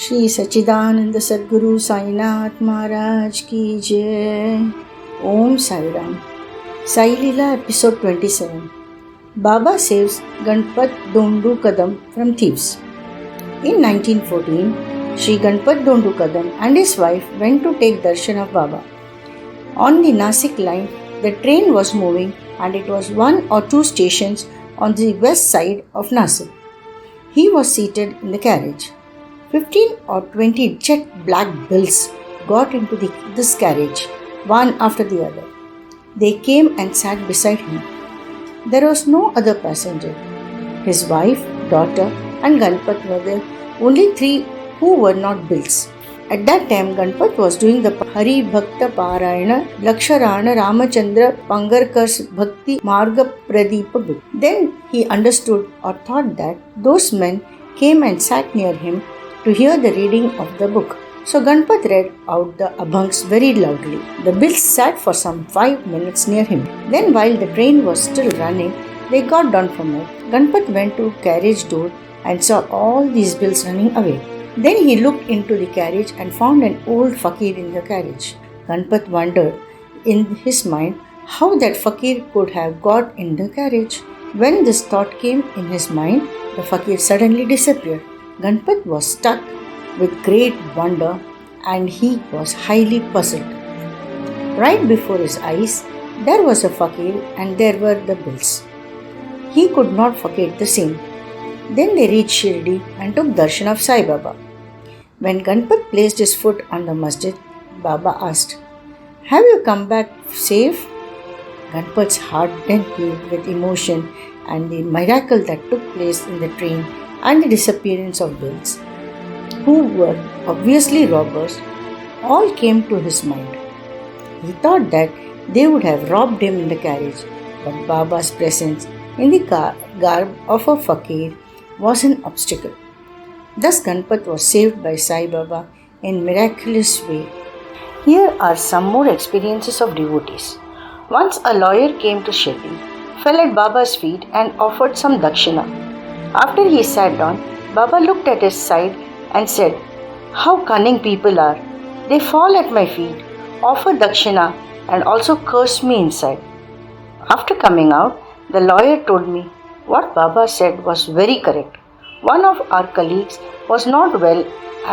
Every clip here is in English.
श्री सच्चिदानंद सद्गुरु साईनाथ महाराज की जय. Om Sai Ram. Sai Leela episode 27. Baba saves Ganpat Dondu Kadam from thieves. In 1914, Sri Ganpat Dondu Kadam and his wife went to take darshan of Baba. On the Nasik line, the train was moving and it was 1 or 2 stations on the west side of Nasik. He was seated in the carriage. 15 or 20 jet black bills got into this carriage, one after the other. They came and sat beside him. There was no other passenger. His wife, daughter, and Ganpat were the only 3 who were not bills. At that time, Ganpat was doing the Hari Bhakta Parayana Laksharana Ramachandra Pangarkar's Bhakti Marga Pradeepa book. Then he understood or thought that those men came and sat near him to hear the reading of the book. So Ganpat read out the abhangs very loudly. The bills sat for some 5 minutes near him. Then while the train was still running, they got down from it. Ganpat went to carriage door and saw all these bills running away. Then he looked into the carriage and found an old fakir in the carriage. Ganpat wondered in his mind how that fakir could have got in the carriage. When this thought came in his mind, the fakir suddenly disappeared. Ganpat was struck with great wonder and he was highly puzzled. Right before his eyes, there was a fakir and there were the bills. He could not forget the same. Then they reached Shirdi and took darshan of Sai Baba. When Ganpat placed his foot on the masjid, Baba asked, "Have you come back safe?" Ganpat's heart then heaved with emotion and the miracle that took place in the train and the disappearance of bills, who were obviously robbers, all came to his mind. He thought that they would have robbed him in the carriage, but Baba's presence in the garb of a fakir was an obstacle. Thus Ganpat was saved by Sai Baba in miraculous way. Here are some more experiences of devotees. Once a lawyer came to Shirdi, fell at Baba's feet and offered some dakshina. After he sat down, Baba looked at his side and said, "How cunning people are. They fall at my feet, offer dakshina and also curse me inside." After coming out, the lawyer told me what Baba said was very correct. One of our colleagues was not well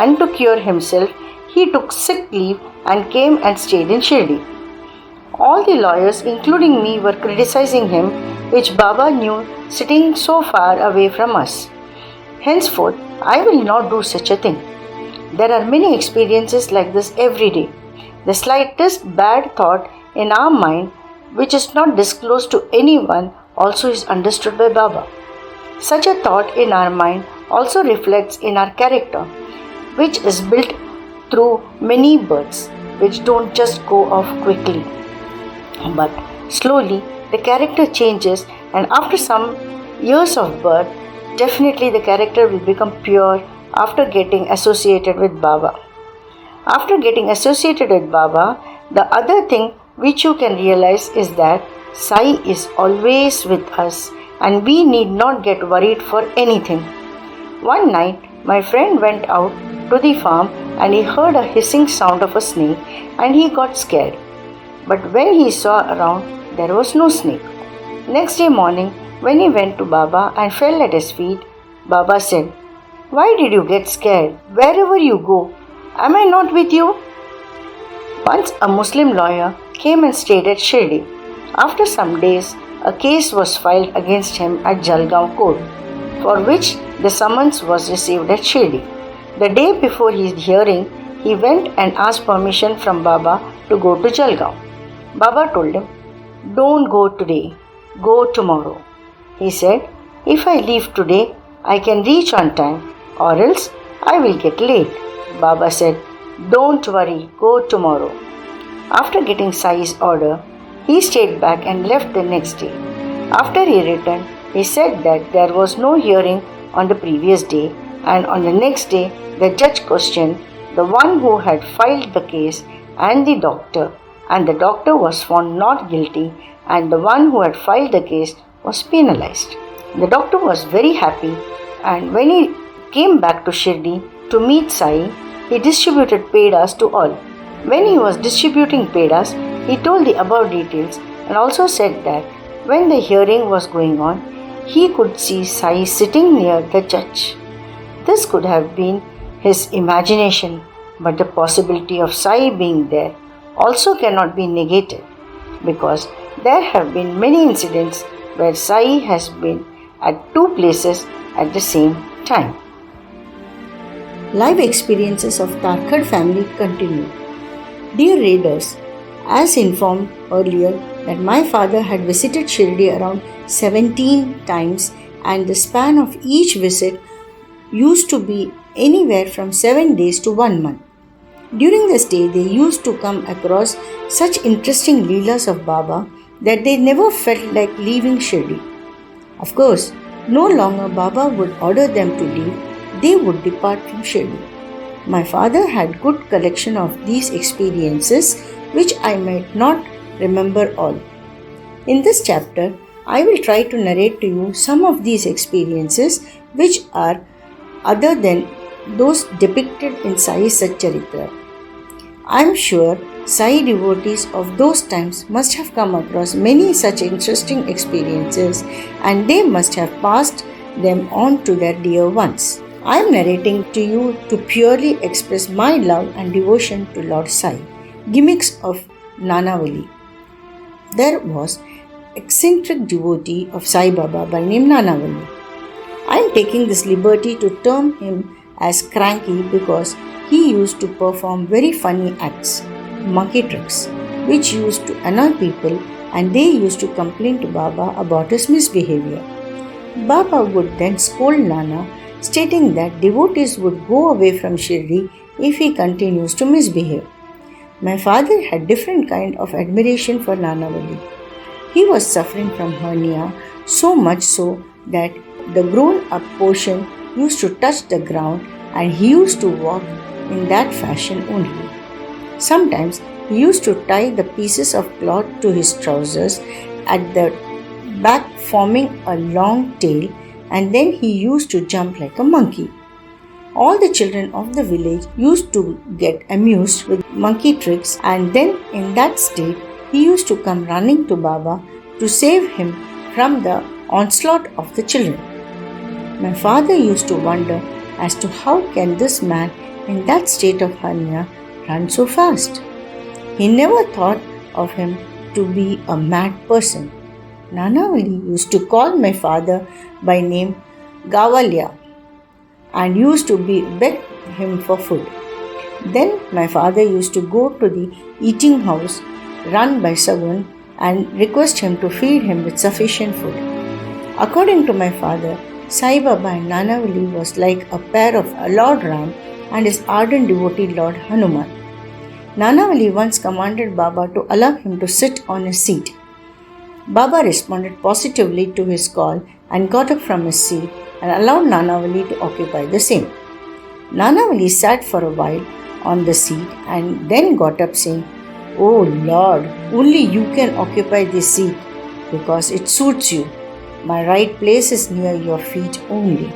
and to cure himself, he took sick leave and came and stayed in Shirdi. All the lawyers, including me, were criticizing him, which Baba knew sitting so far away from us. Henceforth, I will not do such a thing. There are many experiences like this every day. The slightest bad thought in our mind, which is not disclosed to anyone, also is understood by Baba. Such a thought in our mind also reflects in our character, which is built through many births, which don't just go off quickly. But slowly, the character changes, and after some years of birth, definitely the character will become pure after getting associated with Baba. After getting associated with Baba, the other thing which you can realize is that Sai is always with us and we need not get worried for anything. One night, my friend went out to the farm and he heard a hissing sound of a snake and he got scared. But when he saw around, there was no snake. Next day morning, when he went to Baba and fell at his feet, Baba said, "Why did you get scared? Wherever you go, am I not with you?" Once a Muslim lawyer came and stayed at Shirdi. After some days, a case was filed against him at Jalgaon court, for which the summons was received at Shirdi. The day before his hearing, he went and asked permission from Baba to go to Jalgaon. Baba told him, "Don't go today, go tomorrow." He said, "If I leave today, I can reach on time, or else I will get late." Baba said, "Don't worry, go tomorrow." After getting Sai's order, he stayed back and left the next day. After he returned, he said that there was no hearing on the previous day, and on the next day, the judge questioned the one who had filed the case and the doctor was found not guilty, and the one who had filed the case was penalized. The doctor was very happy, and when he came back to Shirdi to meet Sai, he distributed pedas to all. When he was distributing pedas, he told the above details and also said that when the hearing was going on, he could see Sai sitting near the judge. This could have been his imagination, but the possibility of Sai being there also cannot be negated because there have been many incidents where Sai has been at two places at the same time. Live experiences of Tarkad family continue. Dear readers, as informed earlier that my father had visited Shirdi around 17 times and the span of each visit used to be anywhere from 7 days to 1 month. During the stay, they used to come across such interesting Leelas of Baba that they never felt like leaving Shirdi. Of course, no longer Baba would order them to leave, they would depart from Shirdi. My father had good collection of these experiences which I might not remember all. In this chapter, I will try to narrate to you some of these experiences which are other than those depicted in Sai's Satcharitra. I am sure Sai devotees of those times must have come across many such interesting experiences and they must have passed them on to their dear ones. I am narrating to you to purely express my love and devotion to Lord Sai. Gimmicks of Nanavali. There was eccentric devotee of Sai Baba by name Nanavali. I am taking this liberty to term him as cranky because he used to perform very funny acts, monkey tricks, which used to annoy people and they used to complain to Baba about his misbehavior. Baba would then scold Nana, stating that devotees would go away from Shirdi if he continues to misbehave. My father had different kind of admiration for Nanavali. He was suffering from hernia, so much so that the grown-up portion used to touch the ground and he used to walk in that fashion only. Sometimes he used to tie the pieces of cloth to his trousers at the back, forming a long tail, and then he used to jump like a monkey. All the children of the village used to get amused with monkey tricks, and then in that state he used to come running to Baba to save him from the onslaught of the children. My father used to wonder as to how can this man in that state of hernia run so fast. He never thought of him to be a mad person. Nanavali used to call my father by name Gavalya and used to beg him for food. Then my father used to go to the eating house run by Sagun and request him to feed him with sufficient food. According to my father, Sai Baba and Nanavali was like a pair of Lord Ram and his ardent devotee Lord Hanuman. Nanavali once commanded Baba to allow him to sit on his seat. Baba responded positively to his call and got up from his seat and allowed Nanavali to occupy the same. Nanavali sat for a while on the seat and then got up saying, "Oh Lord, only you can occupy this seat because it suits you. My right place is near your feet only."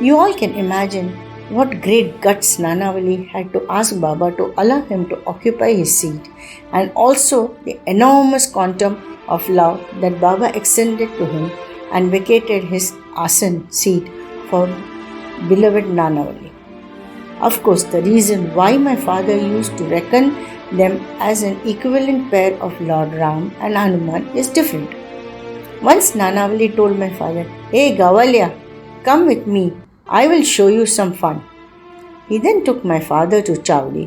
You all can imagine what great guts Nanavali had to ask Baba to allow him to occupy his seat, and also the enormous quantum of love that Baba extended to him and vacated his asan seat for beloved Nanavali. Of course, the reason why my father used to reckon them as an equivalent pair of Lord Ram and Hanuman is different. Once Nanavali told my father, "Hey Gavalya, come with me, I will show you some fun." He then took my father to Chavdi,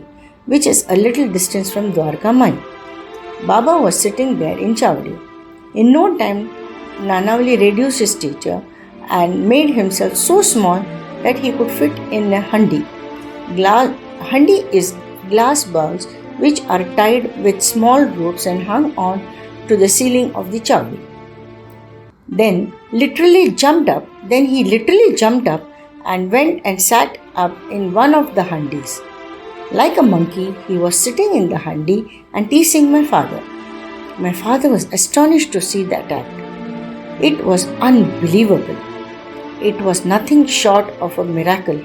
which is a little distance from Dwarka Mai. Baba was sitting there in Chavdi. In no time, Nanavali reduced his stature and made himself so small that he could fit in a handi. Handi is glass balls which are tied with small ropes and hung on to the ceiling of the Chavdi. Then he literally jumped up and went and sat up in one of the handis. Like a monkey, he was sitting in the handi and teasing my father. My father was astonished to see that act. It was unbelievable. It was nothing short of a miracle.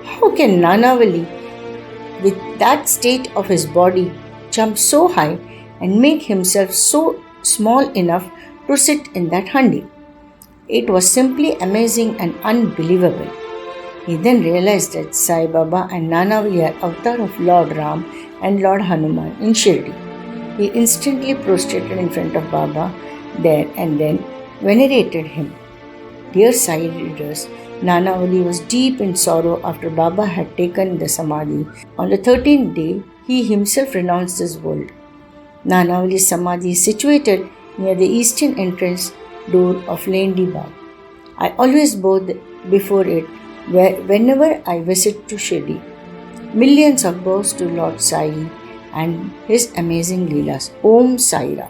How can Nanavali, with that state of his body, jump so high and make himself so small enough to sit in that handi? It was simply amazing and unbelievable. He then realized that Sai Baba and Nanavali are avatar of Lord Ram and Lord Hanuman in Shirdi. He instantly prostrated in front of Baba there and then venerated him. Dear Sai readers, Nanavali was deep in sorrow after Baba had taken the Samadhi. On the 13th day, he himself renounced this world. Nanavali's Samadhi is situated near the eastern entrance door of Lendi Bagh. I always bow before it whenever I visit to Shirdi. Millions of bows to Lord Sai and his amazing Leelas. Om Sai Ram.